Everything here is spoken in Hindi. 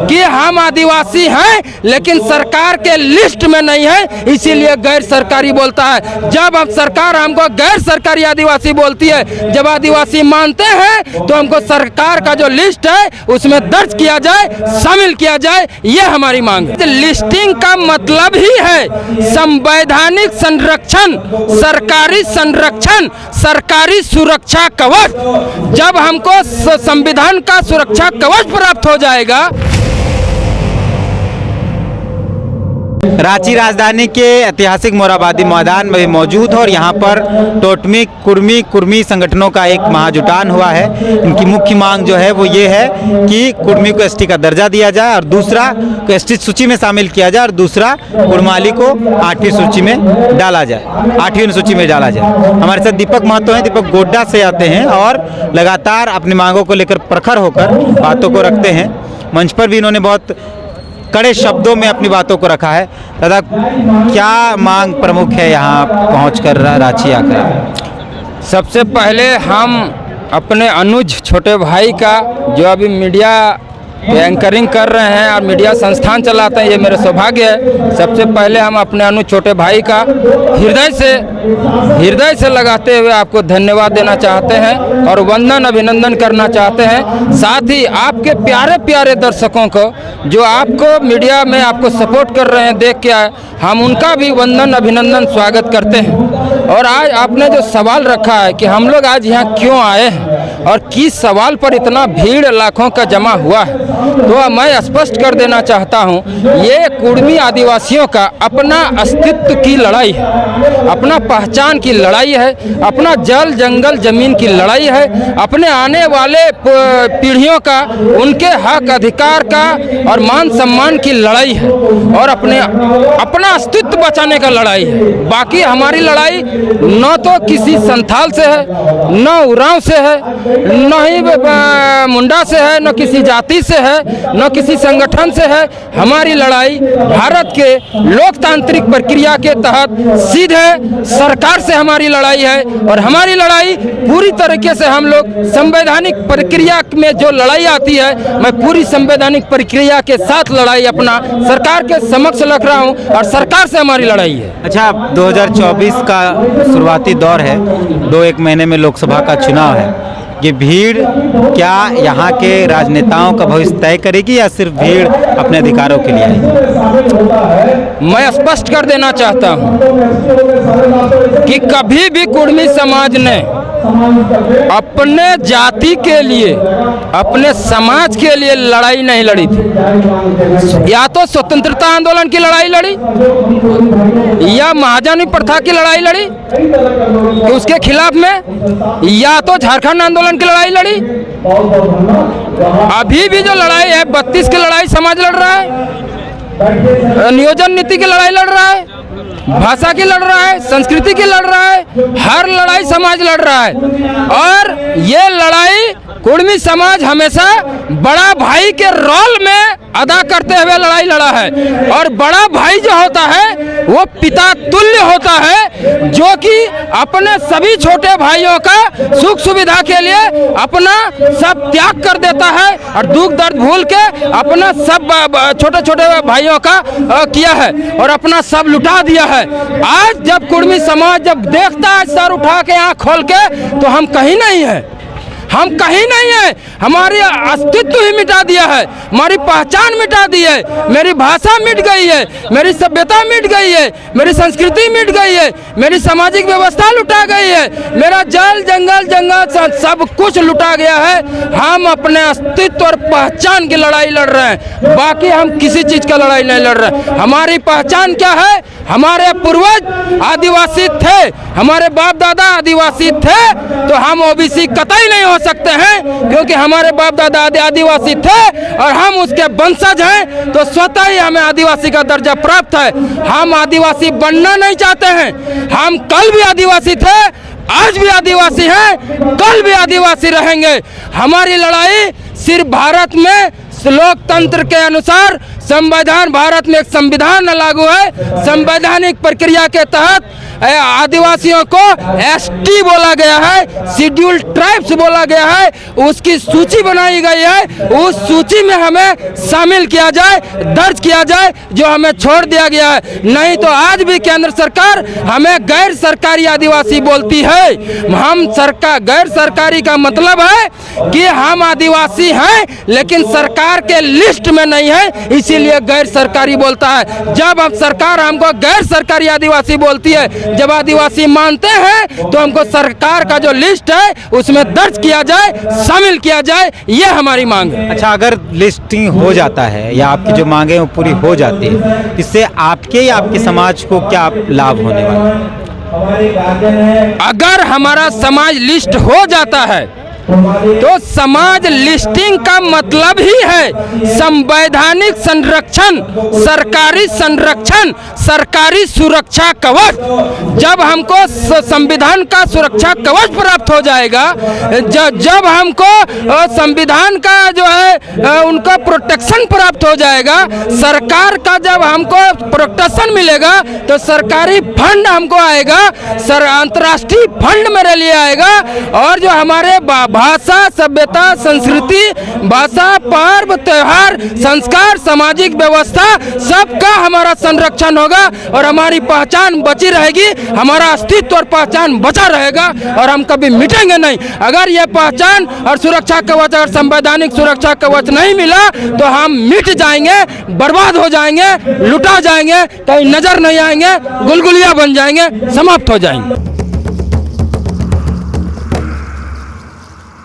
कि हम आदिवासी हैं लेकिन सरकार के लिस्ट में नहीं है, इसीलिए गैर सरकारी बोलता है। जब अब सरकार हमको गैर सरकारी आदिवासी बोलती है, जब आदिवासी मानते हैं तो हमको सरकार का जो लिस्ट है उसमें दर्ज किया जाए, शामिल किया जाए, ये हमारी मांग है। लिस्टिंग का मतलब ही है संवैधानिक संरक्षण, सरकारी संरक्षण, सरकारी सुरक्षा कवच। जब हमको संविधान का सुरक्षा कवच प्राप्त हो जाएगा। रांची राजधानी के ऐतिहासिक मोरहाबादी मैदान में मौजूद है और यहाँ पर टोटमी कुर्मी संगठनों का एक महाजुटान हुआ है। इनकी मुख्य मांग जो है वो ये है कि कुर्मी को एसटी का दर्जा दिया जाए और दूसरा को एसटी सूची में शामिल किया जाए और दूसरा कुर्माली को 8वीं सूची में डाला जाए, 8वीं सूची में डाला जाए। हमारे साथ दीपक महतो हैं, दीपक गोड्डा से आते हैं और लगातार अपनी मांगों को लेकर प्रखर होकर बातों को रखते हैं। मंच पर भी इन्होंने बहुत कड़े शब्दों में अपनी बातों को रखा है। दादा, क्या मांग प्रमुख है यहाँ पहुँचकर रांची आकर? सबसे पहले हम अपने अनुज छोटे भाई का, जो अभी मीडिया एंकरिंग कर रहे हैं और मीडिया संस्थान चलाते हैं, ये मेरा सौभाग्य है। सबसे पहले हम अपने अनुज छोटे भाई का हृदय से लगाते हुए आपको धन्यवाद देना चाहते हैं और वंदन अभिनंदन करना चाहते हैं। साथ ही आपके प्यारे प्यारे दर्शकों को जो आपको मीडिया में आपको सपोर्ट कर रहे हैं देख के हम उनका भी वंदन अभिनंदन स्वागत करते हैं। और आज आपने जो सवाल रखा है कि हम लोग आज यहाँ क्यों आए हैं और किस सवाल पर इतना भीड़ लाखों का जमा हुआ है, तो मैं स्पष्ट कर देना चाहता हूँ, ये कुर्मी आदिवासियों का अपना अस्तित्व की लड़ाई है, अपना पहचान की लड़ाई है, अपना जल जंगल जमीन की लड़ाई है, अपने आने वाले पीढ़ियों का, उनके हक अधिकार का और मान सम्मान की लड़ाई है और अपना अस्तित्व बचाने का लड़ाई है। बाकी हमारी लड़ाई न तो किसी संथाल से है, न उरांव से है, न ही मुंडा से है, न किसी जाति से है, न किसी संगठन से है। हमारी लड़ाई भारत के लोकतांत्रिक प्रक्रिया के तहत सीधे सरकार से हमारी लड़ाई है और हमारी लड़ाई पूरी तरीके से हम लोग संवैधानिक प्रक्रिया में जो लड़ाई आती है, मैं पूरी संवैधानिक प्रक्रिया के साथ लड़ाई अपना सरकार के समक्ष रख रहा हूं और सरकार से हमारी लड़ाई है। अच्छा, 2024 का शुरुआती दौर है, 2-1 महीने में लोकसभा का चुनाव है। ये भीड़ क्या यहाँ के राजनेताओं का भविष्य तय करेगी या सिर्फ भीड़ अपने अधिकारों के लिए आएगी? मैं स्पष्ट कर देना चाहता हूँ कि कभी भी कुर्मी समाज ने अपने जाति के लिए, अपने समाज के लिए लड़ाई नहीं लड़ी थी। या तो स्वतंत्रता आंदोलन की लड़ाई लड़ी या महाजनी प्रथा की लड़ाई लड़ी कि उसके खिलाफ में, या तो झारखंड आंदोलन की लड़ाई लड़ी। अभी भी जो लड़ाई है 32 की लड़ाई समाज लड़ रहा है, नियोजन नीति की लड़ाई लड़ रहा है, भाषा की लड़ रहा है, संस्कृति की लड़ रहा है, हर लड़ाई समाज लड़ रहा है। और ये लड़ाई कुर्मी समाज हमेशा बड़ा भाई के रोल में अदा करते हुए लड़ाई लड़ा है और बड़ा भाई जो होता है वो पिता तुल्य होता है, जो कि अपने सभी छोटे भाइयों का सुख सुविधा के लिए अपना सब त्याग कर देता है और दुख दर्द भूल के अपना सब छोटे छोटे भाइयों का किया है और अपना सब लुटा दिया है। आज जब कुर्मी समाज जब देखता है सर उठा के आँख खोल के, तो हम कहीं नहीं है, हम कहीं नहीं है, हमारी अस्तित्व ही मिटा दिया है, हमारी पहचान मिटा दी है, मेरी भाषा मिट गई है, मेरी सभ्यता मिट गई है, मेरी संस्कृति मिट गई है, मेरी सामाजिक व्यवस्था लुटा गई है, मेरा जल जंगल सब कुछ लुटा गया है। हम अपने अस्तित्व और पहचान की लड़ाई लड़ रहे हैं, बाकी हम किसी चीज का लड़ाई नहीं लड़ रहे। हमारी पहचान क्या है? हमारे पूर्वज आदिवासी थे, हमारे बाप दादा आदिवासी थे, तो हम ओबीसी कतई नहीं हो सकते हैं, क्योंकि हमारे बाप दादा आदिवासी थे और हम उसके वंशज हैं, तो स्वतः ही हमें आदिवासी का दर्जा प्राप्त है। हम आदिवासी बनना नहीं चाहते हैं, हम कल भी आदिवासी थे, आज भी आदिवासी हैं, कल भी आदिवासी रहेंगे। हमारी लड़ाई सिर्फ भारत में लोकतंत्र के अनुसार संविधान, भारत में एक संविधान लागू है। संवैधानिक प्रक्रिया के तहत आदिवासियों को एसटी बोला गया है, शेड्यूल्ड ट्राइब्स बोला गया है, उसकी सूची बनाई गई है। उस सूची में हमें शामिल किया जाए, दर्ज किया जाए, जो हमें छोड़ दिया गया है। नहीं तो आज भी केंद्र सरकार हमें गैर सरकारी आदिवासी बोलती है। हम सरकार, गैर सरकारी का मतलब है कि हम आदिवासी हैं लेकिन सरकार के लिस्ट में नहीं है, इसीलिए गैर सरकारी बोलता है। जब हम सरकार हमको गैर सरकारी आदिवासी बोलती है, जब आदिवासी मानते हैं तो हमको सरकार का जो लिस्ट है उसमें दर्ज किया जाए, शामिल किया जाए, ये हमारी मांग है। अच्छा, अगर लिस्टिंग हो जाता है या आपकी जो मांगे वो पूरी हो जाती है, इससे आपके या आपके समाज को क्या लाभ होने वाला है? अगर हमारा समाज लिस्ट हो जाता है तो समाज लिस्टिंग का मतलब ही है संवैधानिक संरक्षण, सरकारी संरक्षण, सरकारी सुरक्षा कवच। जब हमको संविधान का सुरक्षा कवच प्राप्त हो जाएगा, जब हमको संविधान का जो है उनका प्रोटेक्शन प्राप्त हो जाएगा, सरकार का जब हमको प्रोटेक्शन मिलेगा तो सरकारी फंड हमको आएगा, अंतर्राष्ट्रीय फंड मेरे लिए आएगा। और जो हमारे भाषा, सभ्यता, संस्कृति, भाषा, पर्व, त्योहार, संस्कार, सामाजिक व्यवस्था, सबका हमारा संरक्षण होगा और हमारी पहचान बची रहेगी, हमारा अस्तित्व और पहचान बचा रहेगा और हम कभी मिटेंगे नहीं। अगर ये पहचान और सुरक्षा कवच, अगर संवैधानिक सुरक्षा कवच नहीं मिला तो हम मिट जाएंगे, बर्बाद हो जाएंगे, लुटा जाएंगे, कहीं नजर नहीं आएंगे, गुलगुलिया बन जाएंगे, समाप्त हो जाएंगे।